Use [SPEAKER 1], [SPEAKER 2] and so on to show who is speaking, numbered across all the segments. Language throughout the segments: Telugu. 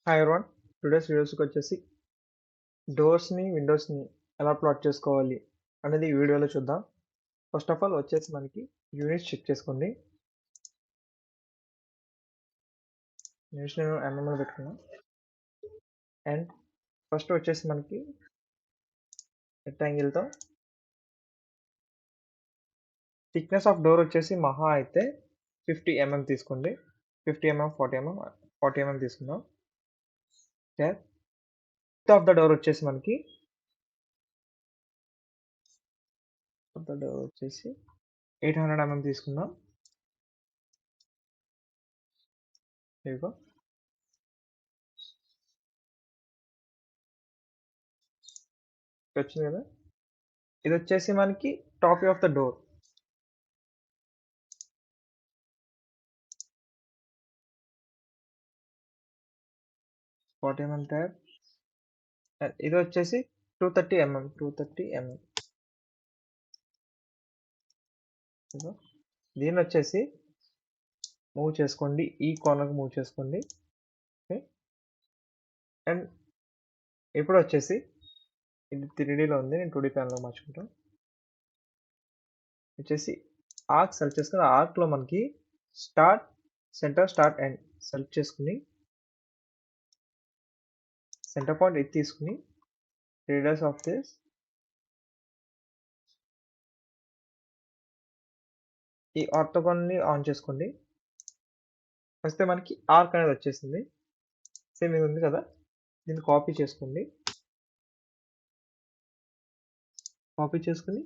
[SPEAKER 1] Hi everyone. టుడేస్ వీడియోస్కి వచ్చేసి డోర్స్ని విండోస్ని ఎలా ప్లాట్ చేసుకోవాలి అనేది ఈ వీడియోలో చూద్దాం. ఫస్ట్ ఆఫ్ ఆల్ వచ్చేసి మనకి యూనిట్స్ చెక్ చేసుకోండి. యూనిట్స్ నేను ఎంఎంలో పెట్టుకున్నాను. అండ్ ఫస్ట్ వచ్చేసి మనకి రెక్టాంగిల్తో థిక్నెస్ ఆఫ్ డోర్ వచ్చేసి మహా అయితే 50 mm తీసుకోండి. 50 mm 40 mm తీసుకుందాం. డెప్త్ ఆఫ్ ద డోర్ వచ్చేసి మనకి 800 mm తీసుకుందాం. ఇదిగో వచ్చింది కదా. ఇది వచ్చేసి మనకి top of the door. 40 mm tab. ఇది వచ్చేసి 230 mm. దీన్ని వచ్చేసి మూవ్ చేసుకోండి, ఈ కార్నర్కి మూవ్ చేసుకోండి. ఓకే. అండ్ ఇప్పుడు వచ్చేసి ఇది 3Dలో ఉంది, నేను 2D ప్యాన్లో మార్చుకుంటాను. వచ్చేసి ఆర్క్ సెలెక్ట్ చేసుకుని ఆర్క్లో మనకి స్టార్ట్ స్టార్ట్ ఎండ్ సెలెక్ట్ చేసుకుని సెంటర్ పాయింట్ ఇది తీసుకుని రేడియస్ ఆఫ్ దిస్ ఈ ఆర్థోగోనల్ని ఆన్ చేసుకోండి. వస్తే మనకి ఆర్క్ అనేది వచ్చేసింది. సేమ్ ఇది ఉంది కదా, దీన్ని కాపీ చేసుకోండి. కాపీ చేసుకుని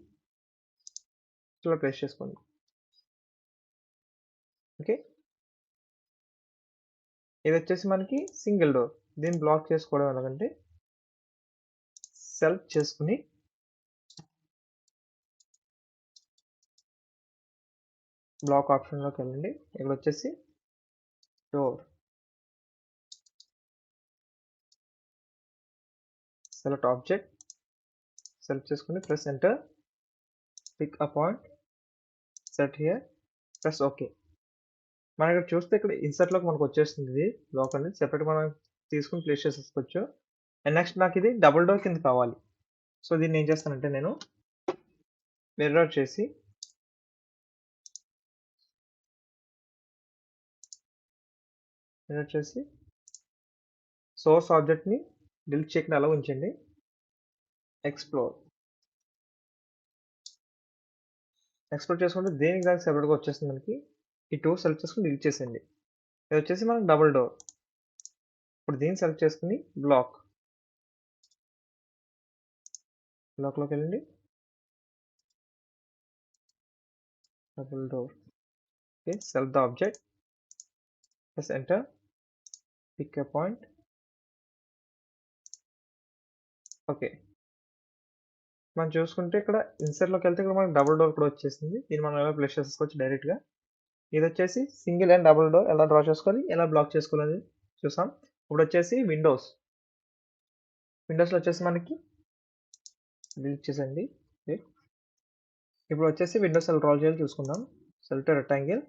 [SPEAKER 1] ఇలా ప్లేస్ చేసుకోండి. ఓకే. ఇది వచ్చేసి మనకి సింగిల్ డోర్. దీన్ని బ్లాక్ చేసుకోవడం ఎలాగంటే సెలెక్ట్ చేసుకుని బ్లాక్ ఆప్షన్లోకి వెళ్ళండి. ఇక్కడ వచ్చేసి డోర్ సెలెక్ట్ ఆబ్జెక్ట్ సెలెక్ట్ చేసుకుని press enter, pick a point, set here, press okay. మనం ఇక్కడ చూస్తే ఇక్కడ ఇన్సర్ట్లోకి మనకు వచ్చేస్తుంది. ఇది బ్లాక్ అనేది సెపరేట్ మనం తీసుకుని ప్లేస్ చేసేసుకోవచ్చు. అండ్ నెక్స్ట్ నాకు ఇది డబుల్ డోర్ కింద కావాలి. సో దీన్ని ఏం చేస్తానంటే నేను మిర్రర్ చేసి సోర్స్ ఆబ్జెక్ట్ని డిలీట్ చేయకుండా అలా ఉంచండి. ఎక్స్ప్లోర్ చేసుకుంటే దేనికి దానికి సెపరేట్గా వచ్చేస్తుంది. మనకి ఈ టూ సెలెక్ట్ చేసుకుని డిలీట్ చేసేయండి. ఇది వచ్చేసి మనకి డబుల్ డోర్. ఇప్పుడు దీన్ని సెలెక్ట్ చేసుకుని బ్లాక్లోకి వెళ్ళండి. Double door. Okay. Select the object, press enter, pick a point. Okay. మనం చూసుకుంటే ఇక్కడ ఇన్సర్ట్లోకి వెళ్తే ఇక్కడ మనకి డబుల్ డోర్ కూడా వచ్చేసింది. దీన్ని మనం ఎలా ప్లేస్ చేసుకోవచ్చు డైరెక్ట్గా. ఇది వచ్చేసి సింగిల్ అండ్ డబుల్ డోర్ ఎలా డ్రా చేసుకోవాలి, ఎలా బ్లాక్ చేసుకోవాలని చూసాం. ఇప్పుడు వచ్చేసి విండోస్లో వచ్చేసి మనకి డిలీట్ చేసండి. ఇప్పుడు వచ్చేసి విండోస్ ఎలా డ్రా చేయాలో చూసుకుందాం. సెలెక్ట్ రెక్టాంగిల్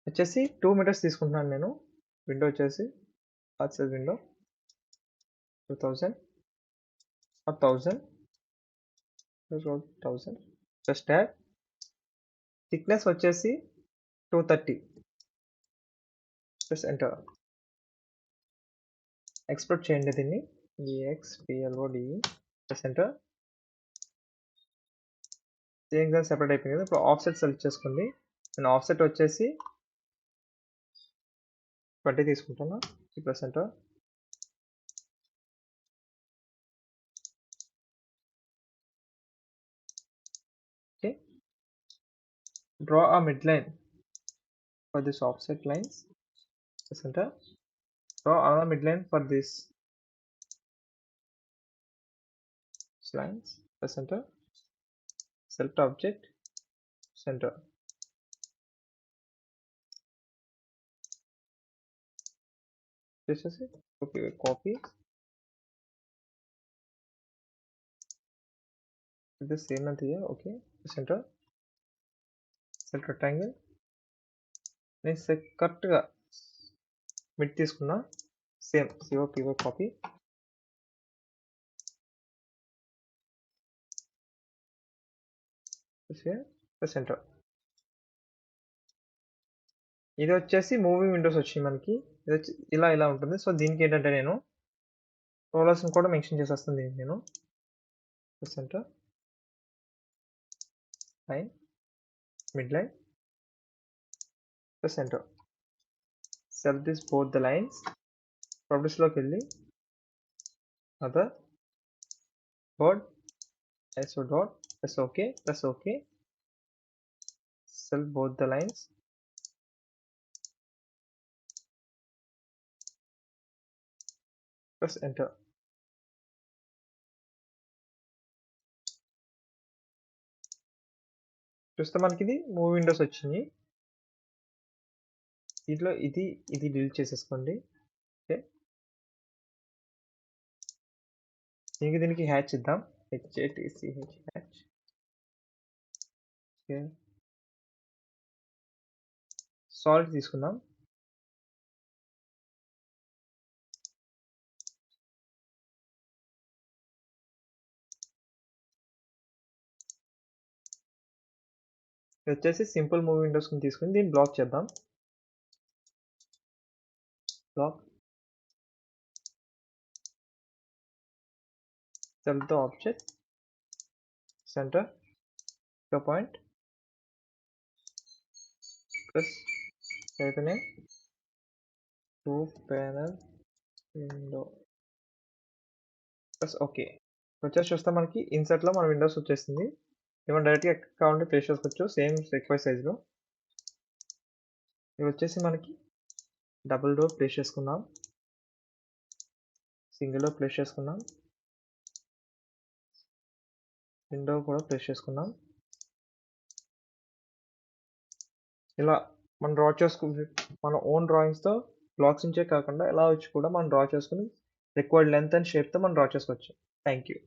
[SPEAKER 1] వచ్చేసి 2 మీటర్స్ తీసుకుంటున్నాను నేను. విండో వచ్చేసి large size window 2000 or 1000 plus tag. Thickness వచ్చేసి 230 ప్లస్ ఎంటర్. ఎక్స్పోర్ట్ చేయండి దీన్ని. EXPLODE plus enter. దీనికి సెపరేట్ అయిపోయింది కదా. ఇప్పుడు ఆఫ్సెట్ సెలెక్ట్ చేసుకోండి. నేను ఆఫ్సెట్ వచ్చేసి 20 తీసుకుంటున్నా. Plus enter. Okay. Draw a midline for this offset lines. Press enter. Draw another midline for this lines. Press enter. Select object, center. This is it. Okay, copy. The same length here. Okay. Press enter. Select rectangle. నేను కరెక్ట్గా మిడ్ తీసుకున్నా. Same COPY copy, press enter. ఇది వచ్చేసి మూవింగ్ విండోస్ వచ్చింది మనకి. ఇది వచ్చి ఇలా ఉంటుంది. సో దీనికి ఏంటంటే నేను రోలర్స్ని కూడా మెన్షన్ చేసేస్తాను దీనికి నేను. Press enter, line, mid line, press enter. Select this both the lines. ప్రాపర్టీస్లోకి వెళ్ళి other board ISO dot, press OK, press OK. Select both the lines. Press enter. చూస్తే మనకి ఇది మూవ్ విండోస్ వచ్చింది. దీంట్లో ఇది డిలీట్ చేసేసుకోండి. ఓకే, దీనికి హ్యాచ్ ఇద్దాం. HATCH hatch. ఓకే, సాల్ట్ తీసుకుందాం. ఇది వచ్చేసి సింపుల్ మూవ్ విండోస్ తీసుకుని దీన్ని బ్లాక్ చేద్దాం. Block, select the object, center, pick a point, press type in a roof panel window, press OK. వచ్చేసి చూస్తే మనకి ఇన్సర్ట్లో మన విండోస్ వచ్చేసింది. ఏమైనా డైరెక్ట్గా ఎక్కడ కావాలంటే ప్లేస్ చేసుకోవచ్చు, సేమ్ రిక్వైర్ సైజ్లో. ఇవి వచ్చేసి మనకి డబుల్ డోర్ ప్లేస్ చేసుకుందాం, సింగిల్ డోర్ ప్లేస్ చేసుకుందాం, విండో కూడా ప్లేస్ చేసుకుందాం. ఇలా మనం డ్రా చేసుకుని మన ఓన్ డ్రాయింగ్స్తో బ్లాక్స్ నుంచే కాకుండా ఇలా వచ్చి కూడా మనం డ్రా చేసుకుని రిక్వైర్డ్ లెంత్ అండ్ షేప్తో మనం డ్రా చేసుకోవచ్చు. Thank you.